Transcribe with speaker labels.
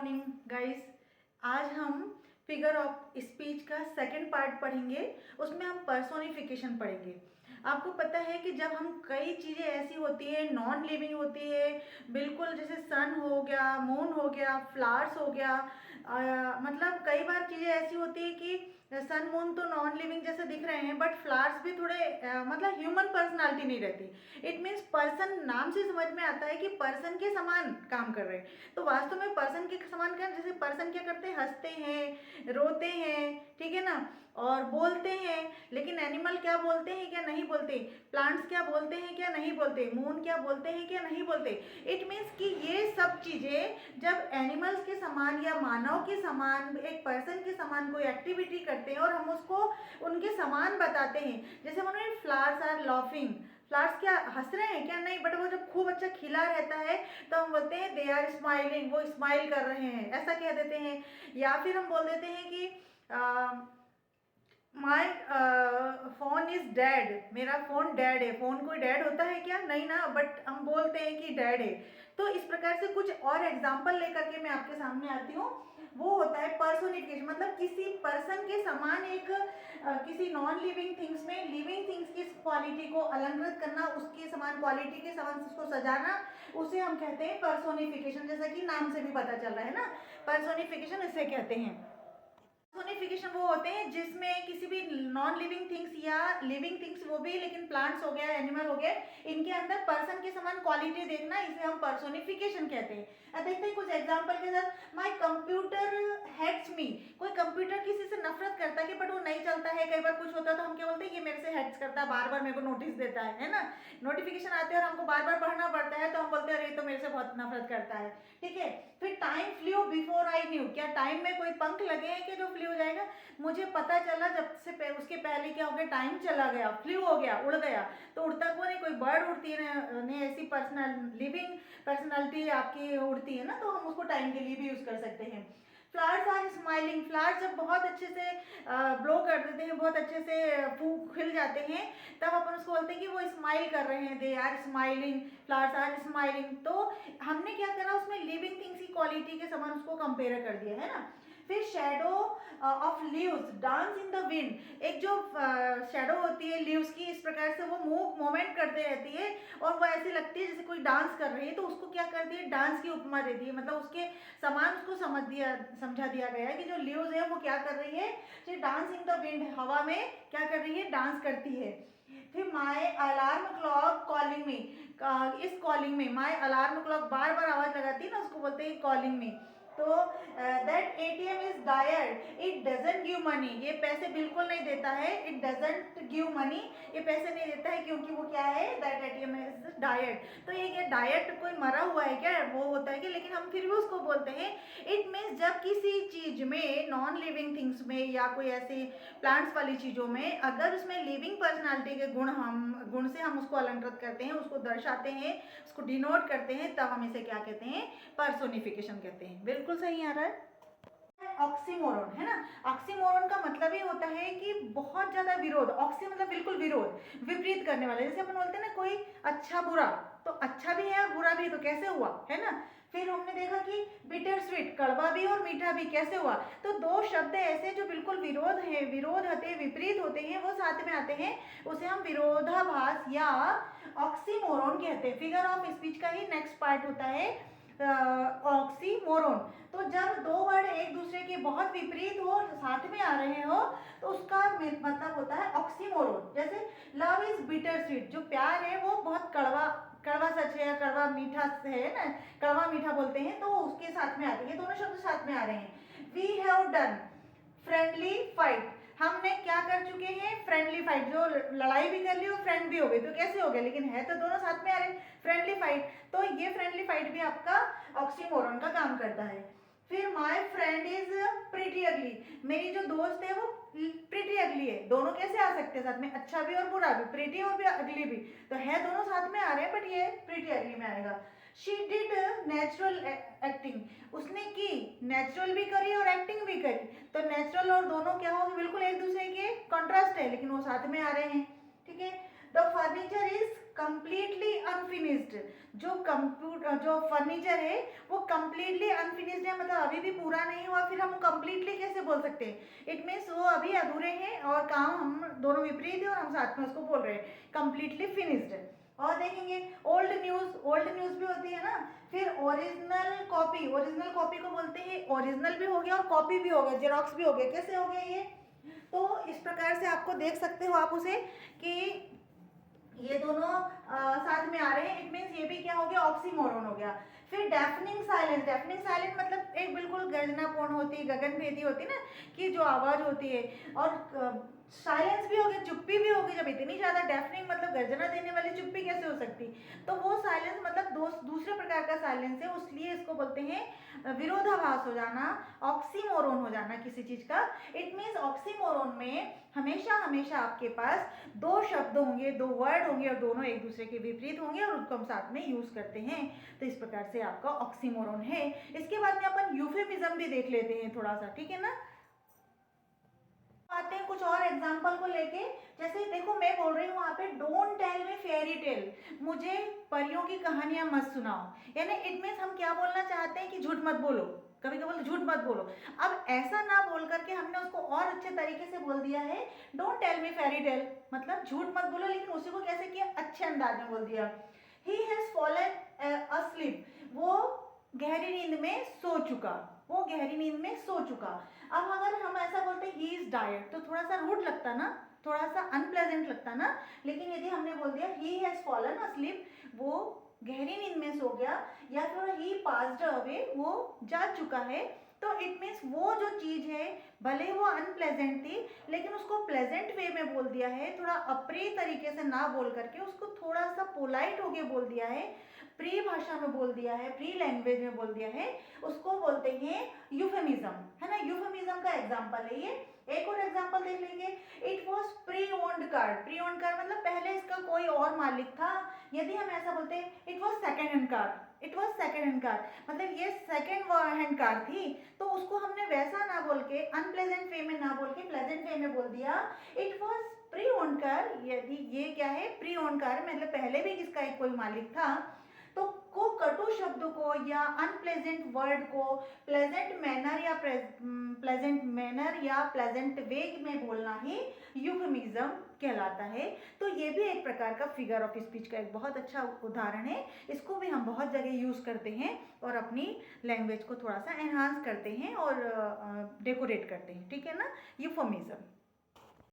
Speaker 1: Morning guys. आज हम figure of speech का सेकंड पार्ट पढ़ेंगे। उसमें हम पर्सोनिफिकेशन पढ़ेंगे। आपको पता है कि जब हम कई चीज़ें ऐसी होती है नॉन लिविंग होती है, बिल्कुल जैसे सन हो गया, मून हो गया, फ्लावर्स हो गया, मतलब कई बार चीज़ें ऐसी होती है कि सन मून तो नॉन लिविंग जैसे दिख रहे हैं, बट फ्लावर्स भी थोड़े मतलब ह्यूमन पर्सनालिटी नहीं रहती। इट मीन्स पर्सन नाम से समझ में आता है कि पर्सन के समान काम कर रहे हैं। तो वास्तव में पर्सन के समान क्या, जैसे पर्सन क्या करते हैं, हंसते हैं, रोते हैं, ठीक है ना, और बोलते हैं। लेकिन एनिमल क्या बोलते हैं क्या नहीं बोलते, प्लांट्स क्या बोलते हैं क्या नहीं बोलते, मून क्या बोलते हैं क्या नहीं बोलते। इट मीन्स कि ये सब चीज़ें जब एनिमल्स के समान या मानव के समान, एक पर्सन के समान कोई एक्टिविटी करते हैं और हम उसको उनके समान बताते हैं, जैसे उन्होंने फ्लावर्स आर लाफिंग, फ्लावर्स क्या हंस रहे हैं क्या नहीं, बट वो जब खूब अच्छा खिला रहता है तो हम बोलते हैं दे आर स्माइलिंग, वो स्माइल कर रहे हैं, ऐसा कह देते हैं। या फिर हम बोल देते हैं कि माई फोन इज डैड, मेरा फोन डैड है। फोन कोई डैड होता है क्या, नहीं ना, बट हम बोलते हैं कि डैड है। तो इस प्रकार से कुछ और एग्जाम्पल लेकर के मैं आपके सामने आती हूँ। वो होता है पर्सोनिफिकेशन, मतलब किसी पर्सन के समान एक किसी नॉन लिविंग थिंग्स में लिविंग थिंग्स की क्वालिटी को अलंकृत करना, उसके समान क्वालिटी के समान उसको सजाना, उसे हम कहते हैं पर्सोनिफिकेशन। जैसा कि नाम से भी पता चल रहा है ना, पर्सोनिफिकेशन इसे कहते हैं। पर्सोनिफिकेशन वो होते हैं जिसमें किसी भी नॉन लिविंग थिंग्स या लिविंग थिंग्स, वो भी लेकिन प्लांट्स हो गया, एनिमल हो गया, इनके अंदर पर्सन के समान क्वालिटी देखना, इसे हम पर्सोनिफिकेशन कहते हैं। अब देखते हैं कुछ एग्जांपल के साथ। माय कंप्यूटर हेट्स मी, कोई कंप्यूटर किसी से नफरत करता है कि बट वो नहीं चलता है, कई बार कुछ होता है तो हम क्या बोलते हैं, ये मेरे से हेट्स करता है, बार बार मेरे को नोटिस देता है ना, नोटिफिकेशन आते हैं और हमको बार बार पढ़ना पड़ता है, तो हम बोलते हैं अरे तो मेरे से बहुत नफरत करता है, ठीक है। फिर time flu before I knew, क्या टाइम में कोई पंख लगे हैं कि जो फ्लू हो जाएगा, मुझे पता चला जब से उसके पहले क्या हो गया, टाइम चला गया, फ्लू हो गया, उड़ गया। तो उड़ता कौन है, कोई बर्ड उड़ती है नहीं, ऐसी पर्सनल लिविंग पर्सनालिटी आपकी उड़ती है ना, तो हम उसको टाइम के लिए भी यूज कर सकते हैं। फ्लावर्स आर स्माइलिंग, फ्लावर्स जब बहुत अच्छे से ब्लो कर देते हैं, बहुत अच्छे से फूल खिल जाते हैं, तब अपन उसको बोलते हैं कि वो स्माइल कर रहे हैं, they are smiling, flowers are smiling. तो हमने क्या करा, उसमें लिविंग थिंग्स की क्वालिटी के समान उसको कंपेयर कर दिया है ना। फिर shadow of leaves dance in the wind, एक जो शेडो होती है लीव्स की, इस प्रकार से वो मूवमेंट करते रहती है और वो ऐसी लगती है जैसे कोई डांस कर रही है, तो उसको क्या कर दिया, डांस की उपमा दे दी है, मतलब उसके समान उसको समझा दिया गया है कि जो लीव्स है वो क्या कर रही है, डांस इन द विंड, हवा में क्या कर रही है, डांस करती है। फिर माई अलार्म क्लॉक कॉलिंग मी, इस कॉलिंग में माई अलार्म क्लॉक बार बार आवाज लगाती है ना, उसको बोलते हैं कॉलिंग मी। तो that ATM is dried, it doesn't give money, ये पैसे बिल्कुल नहीं देता है, इट डजंट गिव मनी, ये पैसे नहीं देता है क्योंकि वो क्या है, दैट एटीएम इज डायर्ड। तो ये डायर्ड कोई मरा हुआ है क्या, वो होता है कि, लेकिन हम फिर भी उसको बोलते हैं। इट मीन्स जब किसी चीज में, नॉन लिविंग थिंग्स में या कोई ऐसी प्लांट्स वाली चीजों में, अगर उसमें लिविंग पर्सनालिटी के गुण से हम उसको अलंकृत करते हैं, उसको दर्शाते हैं, उसको डिनोट करते हैं, तब हम इसे क्या कहते हैं, पर्सोनिफिकेशन कहते हैं। बिल्कुल सही आ रहा है। ऑक्सीमोरन है ना, ऑक्सीमोरन का मतलब ये होता है कि बहुत ज्यादा विरोध, ऑक्सी मतलब बिल्कुल विरोध, विपरीत करने वाला। जैसे अपन बोलते हैं ना कोई अच्छा बुरा, तो अच्छा भी है और बुरा भी, तो कैसे हुआ है ना। फिर हमने देखा कि बिटर स्वीट, कड़वा भी और मीठा भी, कैसे हुआ। तो दो शब्द ऐसे जो बिल्कुल विरोध है, विरोध होते हैं, विपरीत होते हैं, वो साथ में आते हैं, उसे हम विरोधाभास या ऑक्सीमोरन कहते हैं। फिगर ऑफ स्पीच का ही नेक्स्ट पार्ट होता है ऑक्सीमोरन। तो जब दो वर्ड एक दूसरे के बहुत विपरीत हो, साथ में आ रहे हो, तो उसका मतलब होता है ऑक्सीमोरन। जैसे लव इज बिटर स्वीट, जो प्यार है वो बहुत कड़वा, कड़वा सच है या कड़वा मीठा है ना, कड़वा मीठा बोलते हैं, तो उसके साथ में आते हैं, दोनों शब्द साथ में आ रहे हैं। We have done friendly fight, हमने क्या कर चुके हैं, फ्रेंडली फाइट, जो लड़ाई भी कर ली और फ्रेंड भी हो गए, तो कैसे हो गए, लेकिन है तो दोनों साथ में आ रहे, फ्रेंडली फाइट। तो ये फ्रेंडली फाइट भी आपका ऑक्सीमोरन का काम करता है। फिर माय फ्रेंड इज प्रिटी अगली, मेरी जो दोस्त है वो प्रिटी अगली है, दोनों कैसे आ सकते हैं साथ में, अच्छा भी और बुरा भी, प्रिटी और भी अगली भी, तो है दोनों साथ में आ रहे हैं, बट ये प्रिटी अगली में आएगा। शी डिड नेचुरल एक्टिंग, उसने की, नेचुरल भी करी और एक्टिंग भी करी, तो नेचुरल और दोनों क्या होंगे, बिल्कुल एक दूसरे के कॉन्ट्रास्ट है, लेकिन वो साथ में आ रहे हैं, ठीक है। The furniture is completely unfinished. जो फर्नीचर है वो कंप्लीटली अनफिनिश्ड है, मतलब अभी भी पूरा नहीं हुआ, फिर हम कंप्लीटली कैसे बोल सकते हैं? इट मीन्स वो अभी अधूरे हैं और काम हम दोनों विपरीत है और हम साथ में उसको बोल रहे हैं कंप्लीटली फिनिश्ड। और देखेंगे ओल्ड न्यूज़ भी होती है ना। फिर ओरिजिनल कॉपी को बोलते हैं, ओरिजिनल भी हो गया और कॉपी भी हो गया, जेरोक्स भी हो गया। कैसे हो गया ये? तो इस प्रकार से आपको देख सकते हो आप उसे कि ये दोनों साथ में आ रहे हैं। इट मीन्स ये भी क्या हो गया? ऑक्सीमोरन हो गया। फिर डेफनिंग साइलेंस मतलब एक बिल्कुल गर्जनापूर्ण होती, गगनभेदी होती ना, कि जो आवाज होती है। और साइलेंस भी हो गया, चुप्पी भी होगी। जब इतनी ज्यादा डेफनिंग मतलब गर्जना देने वाली चुप्पी कैसे हो सकती? तो वो साइलेंस मतलब दूसरे प्रकार का साइलेंस है, इसलिए इसको बोलते हैं विरोधाभास हो जाना, ऑक्सीमोरन हो जाना किसी चीज का। इट मीन्स ऑक्सीमोरन में हमेशा हमेशा आपके पास दो शब्द होंगे, दो वर्ड होंगे और दोनों एक दूसरे के विपरीत होंगे और उनको हम साथ में यूज करते हैं। तो इस प्रकार से आपका ऑक्सीमोरन है। इसके बाद में अपन यूफेमिज्म भी देख लेते हैं थोड़ा सा, ठीक है ना। आते हैं कुछ और एग्जाम्पल को लेके। जैसे देखो मैं बोल रही हूँ वहाँ पे don't tell me fairy tale, मुझे परियों की कहानियां मत सुनाओ। यानी इट मीन्स हम क्या बोलना चाहते हैं कि झूठ मत बोलो, कभी कभी झूठ मत बोलो। अब ऐसा ना बोल करके हमने उसको और अच्छे तरीके से बोल दिया है don't tell me fairy tale, मतलब झूठ मत बोलो, लेकिन उसी को कैसे किया? अच्छे अंदाज में बोल दिया। ही हैज फॉलन अस्लीप, वो गहरी नींद में सो चुका, वो गहरी नींद में सो चुका। अब अगर हम ऐसा बोलते ही इज डायर्ड तो थोड़ा सा रूड लगता ना, थोड़ा सा अनप्लेजेंट लगता ना। लेकिन यदि हमने बोल दिया ही हैज फॉलन अस्लीप, वो गहरी नींद में सो गया, या फिर ही पास्ड अवे, वो जा चुका है, तो इट मीन्स वो जो चीज है भले वो अनप्लेजेंट थी लेकिन उसको प्लेजेंट वे में बोल दिया है, थोड़ा अप्रिय तरीके से ना बोल करके उसको थोड़ा सा पोलाइट होके बोल दिया है, प्री भाषा में बोल दिया है, प्री लैंग्वेज में बोल दिया है, उसको बोलते हैं यूफेमिज्म, है ना। यूफेमिज्म का एग्जांपल है ये। एक और एग्जांपल देख लेंगे। It was pre owned car, pre owned car मतलब पहले इसका कोई और मालिक था। यदि हम ऐसा बोलते हैं it was second hand car, it was second hand car मतलब ये सेकंड हैंड कार थी, तो उसको हमने वैसा ना बोल के अनप्लेजेंट वे में ना बोल के प्लेजेंट वे में बोल दिया it was pre owned car. यदि ये क्या है? प्री ओन्ड कार मतलब पहले भी किसका एक कोई मालिक था। तो को कटु शब्द को या अनप्लेजेंट वर्ड को प्लेजेंट मैनर या प्लेजेंट वे में बोलना ही यूफेमिज्म कहलाता है। तो ये भी एक प्रकार का फिगर ऑफ स्पीच का एक बहुत अच्छा उदाहरण है। इसको भी हम बहुत जगह यूज करते हैं और अपनी लैंग्वेज को थोड़ा सा एनहांस करते हैं और डेकोरेट करते हैं, ठीक है ना। यूफेमिज्म